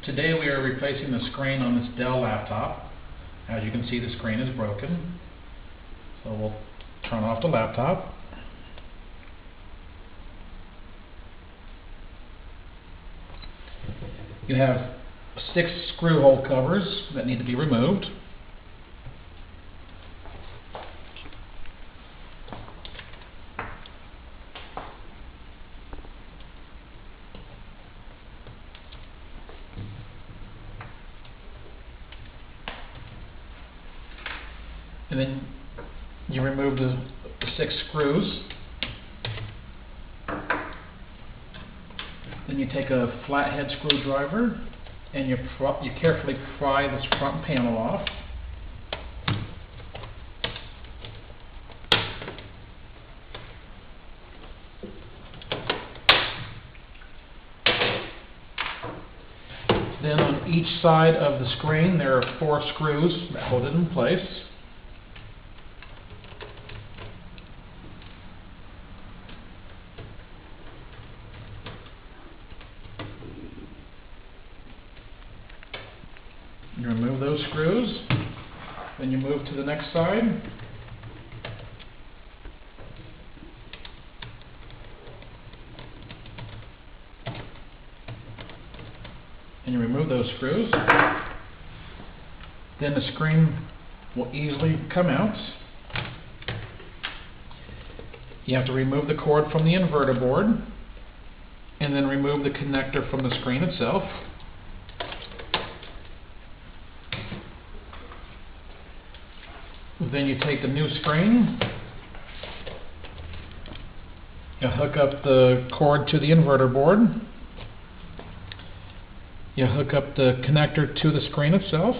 Today we are replacing the screen on this Dell laptop. As you can see, the screen is broken. So we'll turn off the laptop. You have 6 screw hole covers that need to be removed. And then you remove the 6 screws. Then you take a flathead screwdriver and you carefully pry this front panel off. Then on each side of the screen there are 4 screws that hold it in place. You remove those screws, then you move to the next side. And you remove those screws. Then the screen will easily come out. You have to remove the cord from the inverter board and then remove the connector from the screen itself. Then you take the new screen, you hook up the cord to the inverter board, you hook up the connector to the screen itself,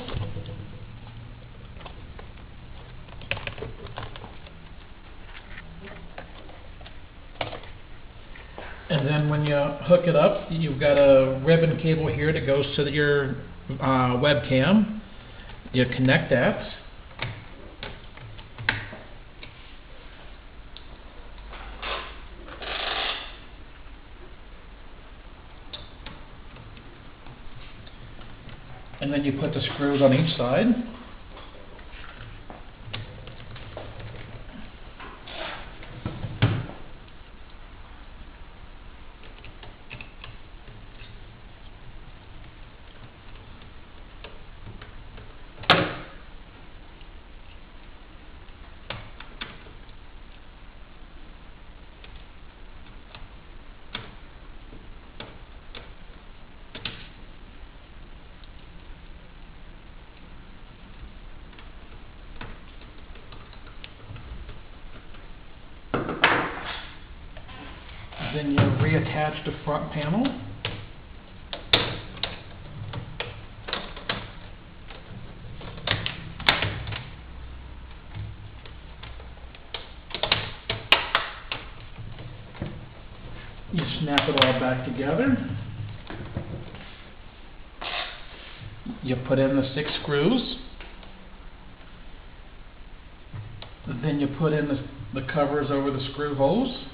and then when you hook it up, you've got a ribbon cable here that goes to your webcam. You connect that. And then you put the screws on each side. Then you reattach the front panel. You snap it all back together. You put in the 6 screws. Then you put in the covers over the screw holes.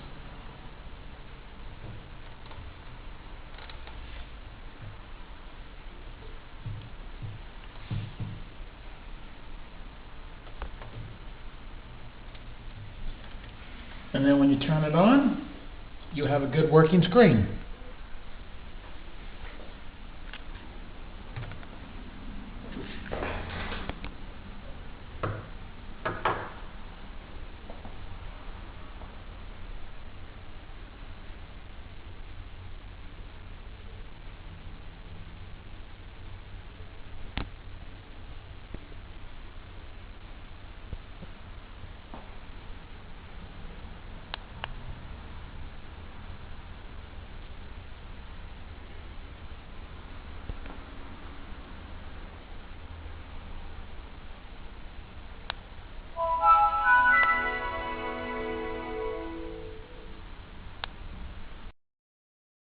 And then when you turn it on, you have a good working screen.